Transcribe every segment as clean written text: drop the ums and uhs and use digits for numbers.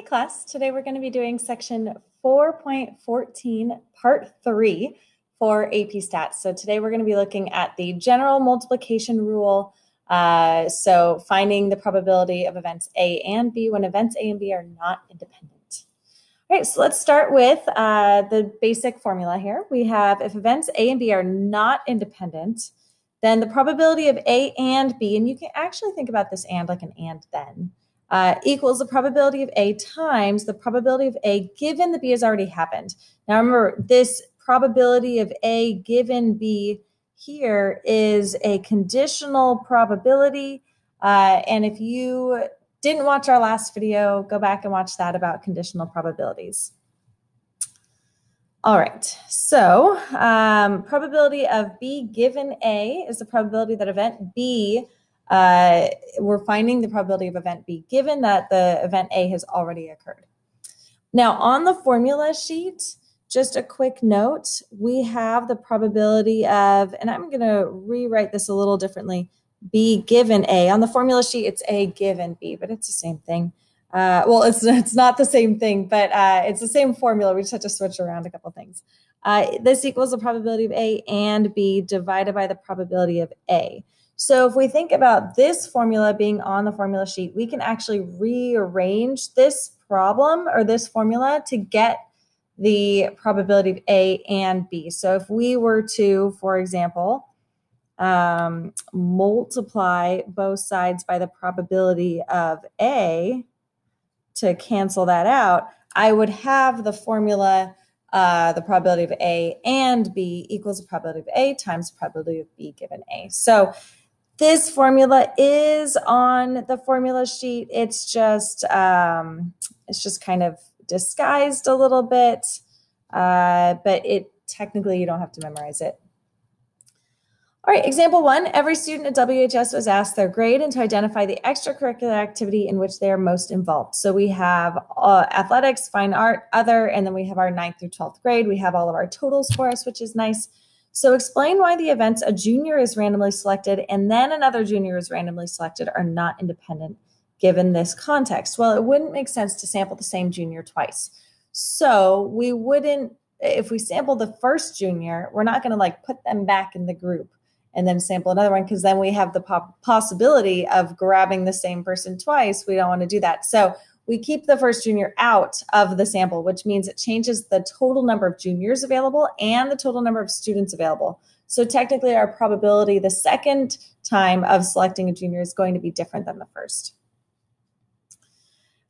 class, today we're going to be doing section 4.14, part 3 for AP Stats. So today we're going to be looking at the general multiplication rule, so finding the probability of events A and B when events A and B are not independent. All right, so let's start with the basic formula here. We have if events A and B are not independent, then the probability of A and B, and you can actually think about this and like an and then, equals the probability of A times the probability of A given the B has already happened. Now remember, this probability of A given B here is a conditional probability. And if you didn't watch our last video, go back and watch that about conditional probabilities. All right, so probability of B given A is the probability that event B, we're finding the probability of event B given that the event A has already occurred. Now on the formula sheet, just a quick note, we have the probability of, and I'm gonna rewrite this a little differently, B given A. On the formula sheet, it's A given B, but it's the same thing. Well, it's not the same thing, but it's the same formula. We just have to switch around a couple things. This equals the probability of A and B divided by the probability of A. So if we think about this formula being on the formula sheet, we can actually rearrange this problem or this formula to get the probability of A and B. So if we were to, for example, multiply both sides by the probability of A, to cancel that out, I would have the formula, the probability of A and B equals the probability of A times the probability of B given A. So this formula is on the formula sheet. It's just kind of disguised a little bit, but technically you don't have to memorize it. All right, example 1, every student at WHS was asked their grade and to identify the extracurricular activity in which they are most involved. So we have athletics, fine art, other, and then we have our 9th through 12th grade. We have all of our totals for us, which is nice. So explain why the events a junior is randomly selected and then another junior is randomly selected are not independent given this context. Well, it wouldn't make sense to sample the same junior twice. So we wouldn't, if we sample the first junior, we're not gonna like put them back in the group and then sample another one, because then we have the possibility of grabbing the same person twice. We don't want to do that. So we keep the first junior out of the sample, which means it changes the total number of juniors available and the total number of students available. So technically our probability the second time of selecting a junior is going to be different than the first.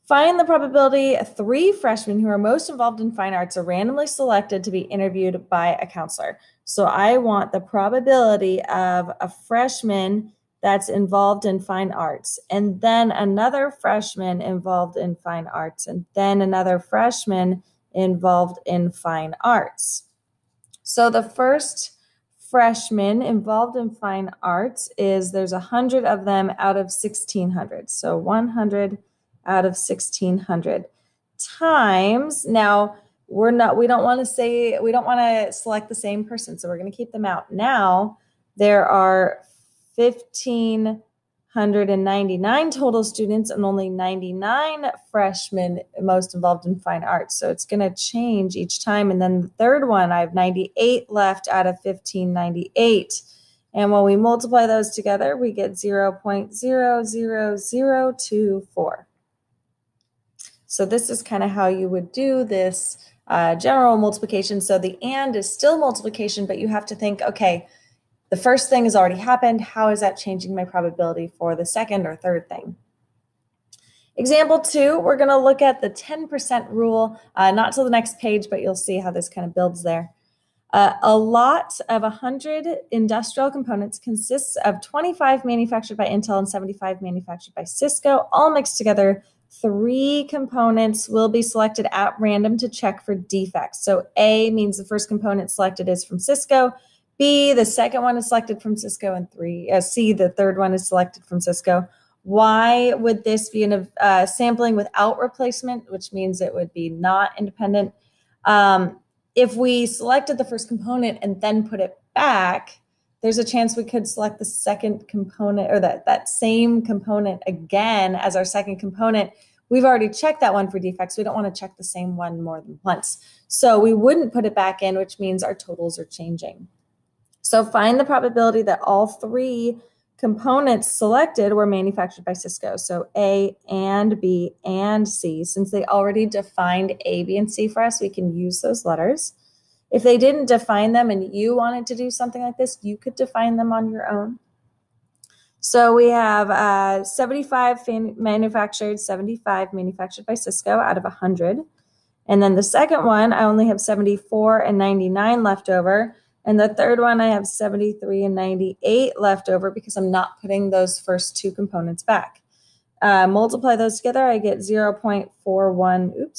Find the probability 3 freshmen who are most involved in fine arts are randomly selected to be interviewed by a counselor. So I want the probability of a freshman that's involved in fine arts, and then another freshman involved in fine arts, and then another freshman involved in fine arts. So the first freshman involved in fine arts there's 100 of them out of 1,600. So 100 out of 1,600 times, now we don't want to select the same person, so we're going to keep them out. Now there are 1,599 total students and only 99 freshmen most involved in fine arts, so it's going to change each time. And then the third one, I have 98 left out of 1,598, and when we multiply those together we get 0.00024. So this is kind of how you would do this general multiplication. So the and is still multiplication, but you have to think, okay, the first thing has already happened. How is that changing my probability for the second or third thing? Example 2, we're going to look at the 10% rule, not till the next page, but you'll see how this kind of builds there. A lot of 100 industrial components consists of 25 manufactured by Intel and 75 manufactured by Cisco, all mixed together. 3 components will be selected at random to check for defects. So A means the first component selected is from Cisco, B, the second one is selected from Cisco, and C, the third one is selected from Cisco. Why would this be in a sampling without replacement, which means it would be not independent? If we selected the first component and then put it back, there's a chance we could select the second component or that same component again as our second component, We've already checked that one for defects. We don't want to check the same one more than once. So we wouldn't put it back in, which means our totals are changing. So find the probability that all three components selected were manufactured by Cisco. So A and B and C. Since they already defined A, B, and C for us, we can use those letters. If they didn't define them and you wanted to do something like this, you could define them on your own. So we have 75 manufactured, 75 manufactured by Cisco out of 100. And then the second one, I only have 74 and 99 left over. And the third one, I have 73 and 98 left over because I'm not putting those first two components back. Multiply those together, I get 418.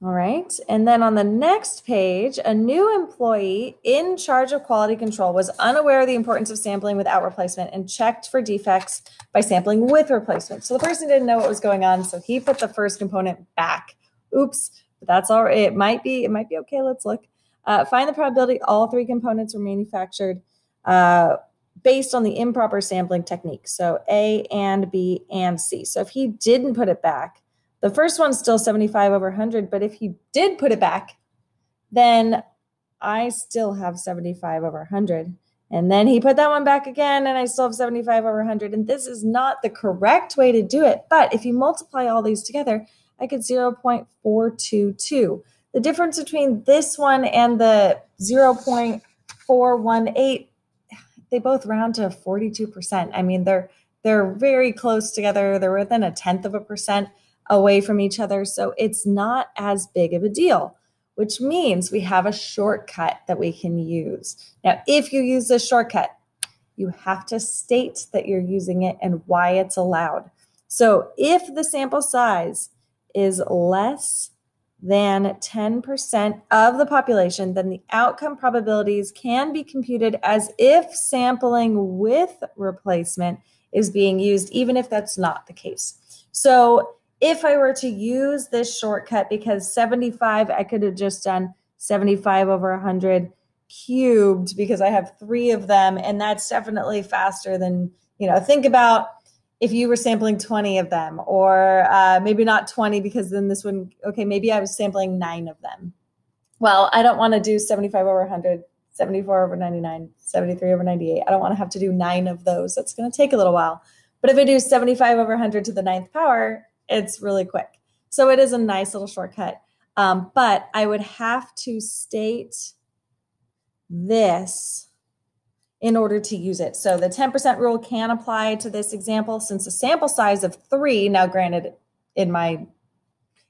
All right, and then on the next page, a new employee in charge of quality control was unaware of the importance of sampling without replacement and checked for defects by sampling with replacement. So the person didn't know what was going on, so he put the first component back. Oops, but that's all right. It might be okay. Let's look. Find the probability all three components were manufactured based on the improper sampling technique. So A and B and C. So if he didn't put it back, the first one's still 75 over 100, but if he did put it back, then I still have 75 over 100. And then he put that one back again, and I still have 75 over 100. And this is not the correct way to do it. But if you multiply all these together, I get 0.422. The difference between this one and the 0.418, they both round to 42%. I mean, they're very close together. They're within 0.1% away from each other. So it's not as big of a deal, which means we have a shortcut that we can use. Now, if you use this shortcut, you have to state that you're using it and why it's allowed. So if the sample size is less than 10% of the population, then the outcome probabilities can be computed as if sampling with replacement is being used, even if that's not the case. So if I were to use this shortcut, because 75, I could have just done 75 over 100 cubed because I have three of them, and that's definitely faster than, think about if you were sampling 20 of them, or maybe not 20 because then this one, okay, maybe I was sampling 9 of them. Well, I don't want to do 75 over 100, 74 over 99, 73 over 98. I don't want to have to do 9 of those. That's going to take a little while. But if I do 75 over 100 to the 9th power, it's really quick. So it is a nice little shortcut. But I would have to state this in order to use it. So the 10% rule can apply to this example since a sample size of 3, now granted, in my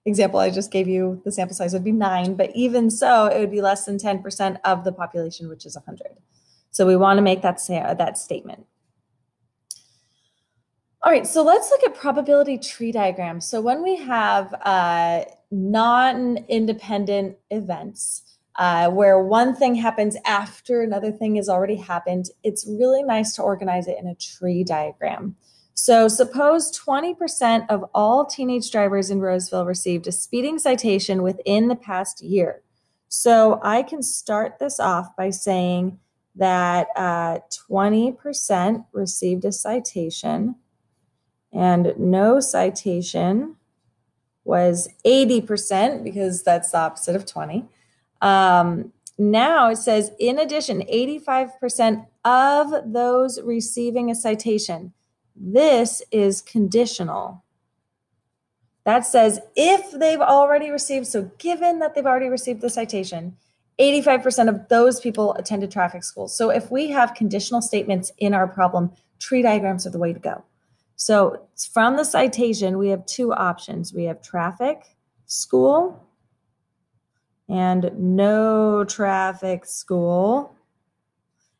example I just gave you, the sample size would be 9, but even so, it would be less than 10% of the population, which is 100. So we want to make that statement. All right, so let's look at probability tree diagrams. So when we have non-independent events where one thing happens after another thing has already happened, it's really nice to organize it in a tree diagram. So suppose 20% of all teenage drivers in Roseville received a speeding citation within the past year. So I can start this off by saying that 20% received a citation, and no citation was 80% because that's the opposite of 20. Now it says, in addition, 85% of those receiving a citation. This is conditional. That says if they've already received, so given that they've already received the citation, 85% of those people attended traffic school. So if we have conditional statements in our problem, tree diagrams are the way to go. So from the citation, we have two options. We have traffic school and no traffic school.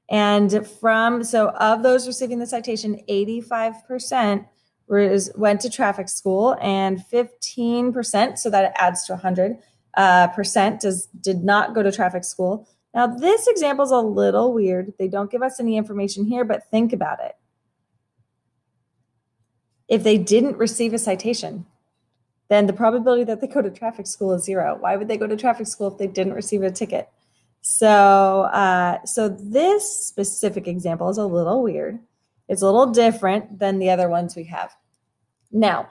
And so of those receiving the citation, 85% went to traffic school and 15%, so that adds to 100%, did not go to traffic school. Now this example is a little weird. They don't give us any information here, but think about it. If they didn't receive a citation, then the probability that they go to traffic school is 0. Why would they go to traffic school if they didn't receive a ticket? So this specific example is a little weird. It's a little different than the other ones we have. Now,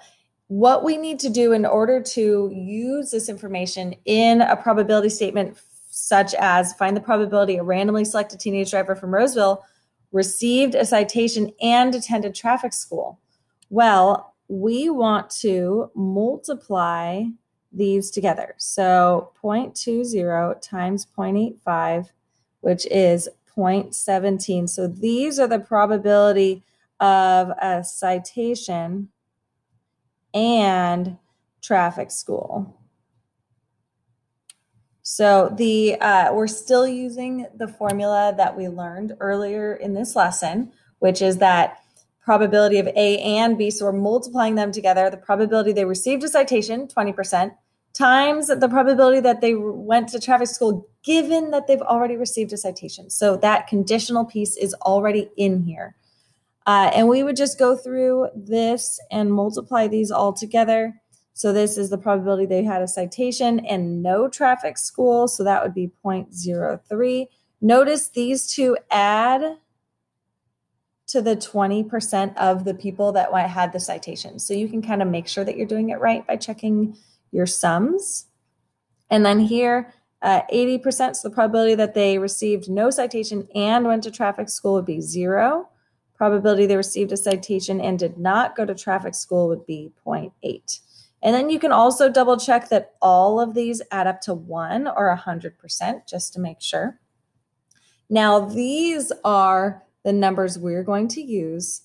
what we need to do in order to use this information in a probability statement, such as find the probability a randomly selected teenage driver from Roseville received a citation and attended traffic school. Well, we want to multiply these together. So 0.20 times 0.85, which is 0.17. So these are the probability of a citation and traffic school. So we're still using the formula that we learned earlier in this lesson, which is that probability of A and B. So we're multiplying them together. The probability they received a citation, 20%, times the probability that they went to traffic school, given that they've already received a citation. So that conditional piece is already in here. And we would just go through this and multiply these all together. So this is the probability they had a citation and no traffic school. So that would be 0.03. Notice these two add to the 20% of the people that had the citation. So you can kind of make sure that you're doing it right by checking your sums. And then here, 80%, so the probability that they received no citation and went to traffic school would be 0. Probability they received a citation and did not go to traffic school would be 0.8. And then you can also double check that all of these add up to 1 or 100%, just to make sure. Now, these are the numbers we're going to use.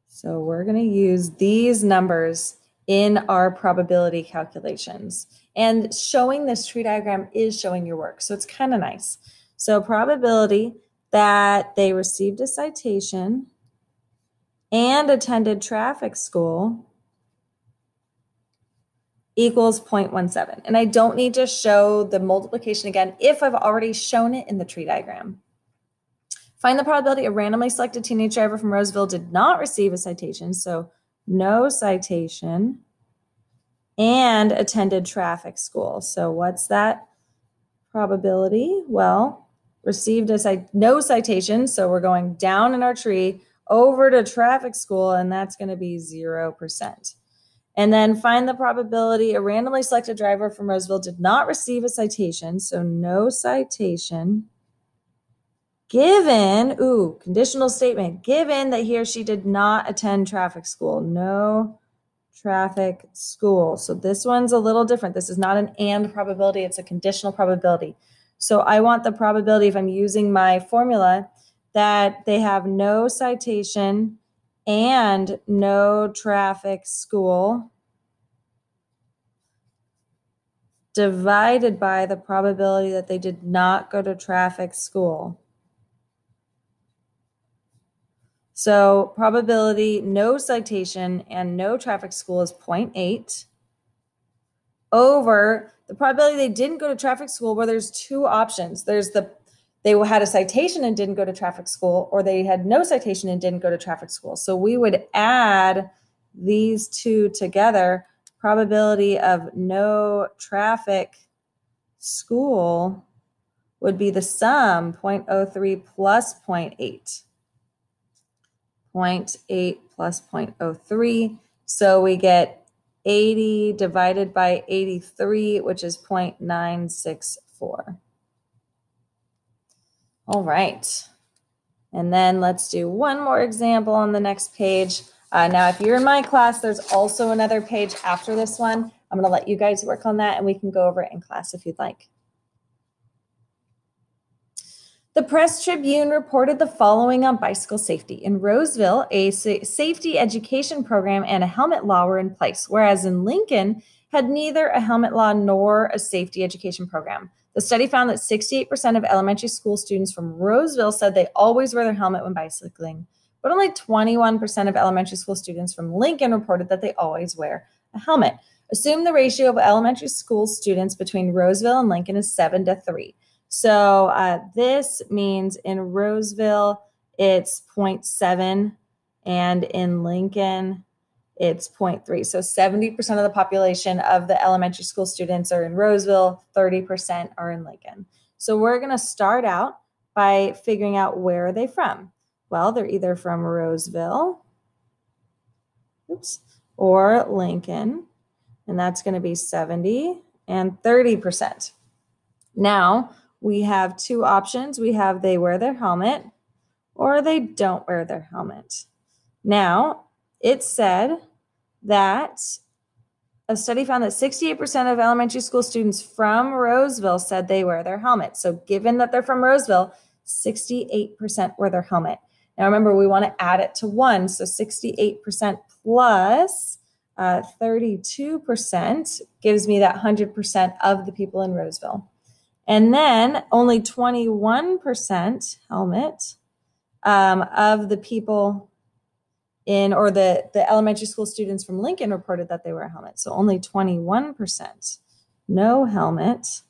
So we're going to use these numbers in our probability calculations. And showing this tree diagram is showing your work. So it's kind of nice. So probability that they received a citation and attended traffic school equals 0.17. And I don't need to show the multiplication again if I've already shown it in the tree diagram. Find the probability a randomly selected teenage driver from Roseville did not receive a citation, so no citation, and attended traffic school. So what's that probability? Well, received no citation, so we're going down in our tree over to traffic school, and that's going to be 0%. And then find the probability a randomly selected driver from Roseville did not receive a citation, so no citation, given, conditional statement, given that he or she did not attend traffic school, no traffic school. So this one's a little different. This is not an and probability, it's a conditional probability. So I want the probability, if I'm using my formula, that they have no citation and no traffic school divided by the probability that they did not go to traffic school. So probability no citation and no traffic school is 0.8 over the probability they didn't go to traffic school, where there's two options. There's they had a citation and didn't go to traffic school, or they had no citation and didn't go to traffic school. So we would add these two together. Probability of no traffic school would be the sum, 0.03 plus 0.8. 0.8 plus 0.03. So we get 80 divided by 83, which is 0.964. All right. And then let's do one more example on the next page. Now, if you're in my class, there's also another page after this one. I'm going to let you guys work on that, and we can go over it in class if you'd like. The Press Tribune reported the following on bicycle safety. In Roseville, a safety education program and a helmet law were in place, whereas in Lincoln had neither a helmet law nor a safety education program. The study found that 68% of elementary school students from Roseville said they always wear their helmet when bicycling, but only 21% of elementary school students from Lincoln reported that they always wear a helmet. Assume the ratio of elementary school students between Roseville and Lincoln is 7-3. So this means in Roseville, it's 0.7, and in Lincoln, it's 0.3. So 70% of the population of the elementary school students are in Roseville, 30% are in Lincoln. So we're going to start out by figuring out where are they from. Well, they're either from Roseville, or Lincoln, and that's going to be 70 and 30%. Now, we have two options. We have they wear their helmet or they don't wear their helmet. Now, it said that a study found that 68% of elementary school students from Roseville said they wear their helmet. So given that they're from Roseville, 68% wear their helmet. Now remember, we want to add it to 1. So 68% plus 32% gives me that 100% of the people in Roseville. And then only 21% helmet of the people or the elementary school students from Lincoln reported that they wear a helmet. So only 21% no helmet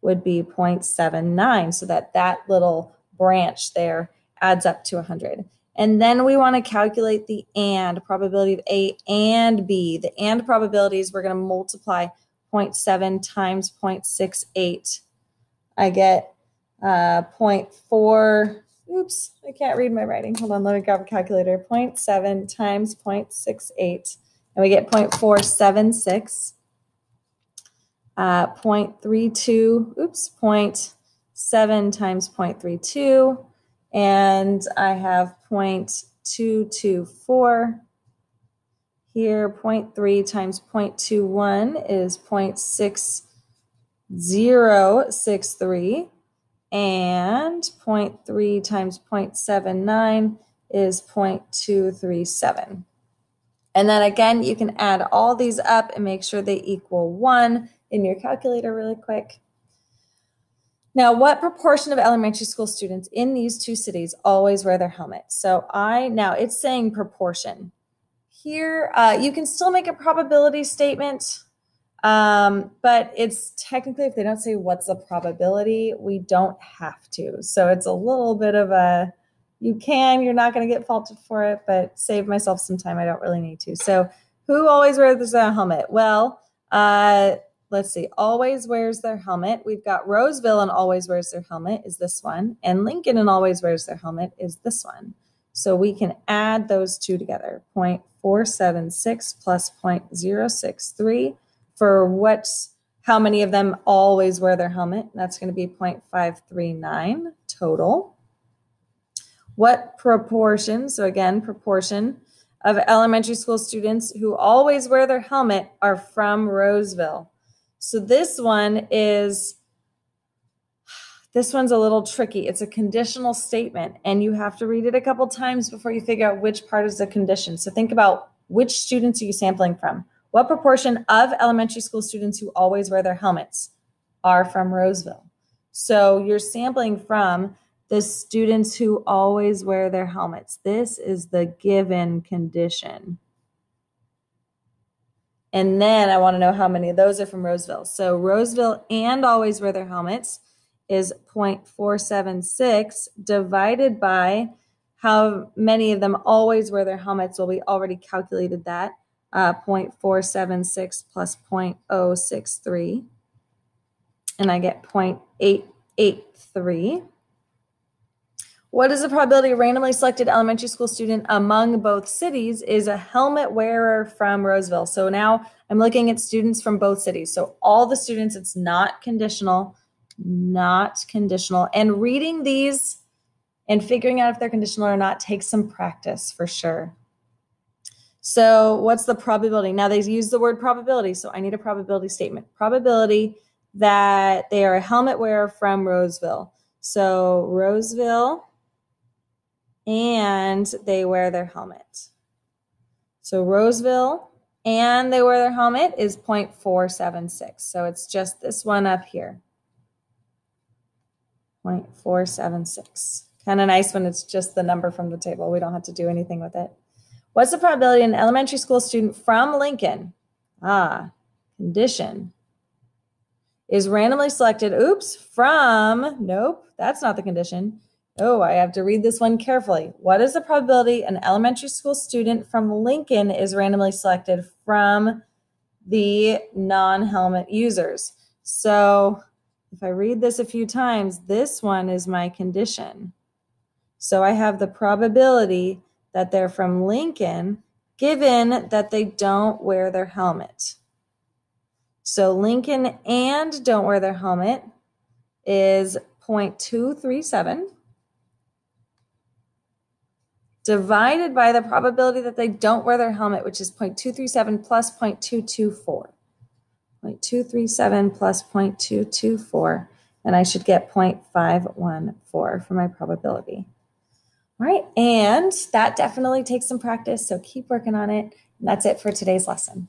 would be 0.79. So that little branch there adds up to 100. And then we want to calculate the and probability of A and B. The and probabilities, we're going to multiply 0.7 times 0.68. I get 0.4. Oops, I can't read my writing. Hold on, let me grab a calculator. 0.7 times 0.68, and we get 0.476. 0.32, 0.7 times 0.32, and I have 0.224 here. 0.3 times 0.21 is 0.6063. And 0.3 times 0.79 is 0.237. And then again, you can add all these up and make sure they equal 1 in your calculator really quick. Now, what proportion of elementary school students in these two cities always wear their helmets? So now it's saying proportion. Here, you can still make a probability statement. But it's technically, if they don't say what's the probability, we don't have to. So it's a little bit of you're not going to get faulted for it, but save myself some time. I don't really need to. So who always wears a helmet? Well, let's see, always wears their helmet. We've got Roseville and always wears their helmet is this one. And Lincoln and always wears their helmet is this one. So we can add those two together, 0.476 plus 0.063. For how many of them always wear their helmet? That's going to be 0.539 total. What proportion? So again, proportion of elementary school students who always wear their helmet are from Roseville. So this one's a little tricky. It's a conditional statement, and you have to read it a couple times before you figure out which part is the condition. So think about which students are you sampling from? What proportion of elementary school students who always wear their helmets are from Roseville? So you're sampling from the students who always wear their helmets. This is the given condition. And then I want to know how many of those are from Roseville. So Roseville and always wear their helmets is 0.476 divided by how many of them always wear their helmets. Well, we already calculated that. 0.476 plus 0.063, and I get 0.883. What is the probability a randomly selected elementary school student among both cities is a helmet wearer from Roseville? So now I'm looking at students from both cities. So all the students, it's not conditional. And reading these and figuring out if they're conditional or not takes some practice for sure. So what's the probability? Now they use the word probability, so I need a probability statement. Probability that they are a helmet wearer from Roseville. So Roseville and they wear their helmet. So Roseville and they wear their helmet is 0.476. So it's just this one up here. 0.476. Kind of nice when it's just the number from the table. We don't have to do anything with it. What's the probability an elementary school student from Lincoln, condition, is randomly selected, nope, that's not the condition. Oh, I have to read this one carefully. What is the probability an elementary school student from Lincoln is randomly selected from the non-helmet users? So if I read this a few times, this one is my condition. So I have the probability that they're from Lincoln, given that they don't wear their helmet. So Lincoln and don't wear their helmet is 0.237 divided by the probability that they don't wear their helmet, which is 0.237 plus 0.224. 0.237 plus 0.224, and I should get 0.514 for my probability. All right, and that definitely takes some practice, so keep working on it. And that's it for today's lesson.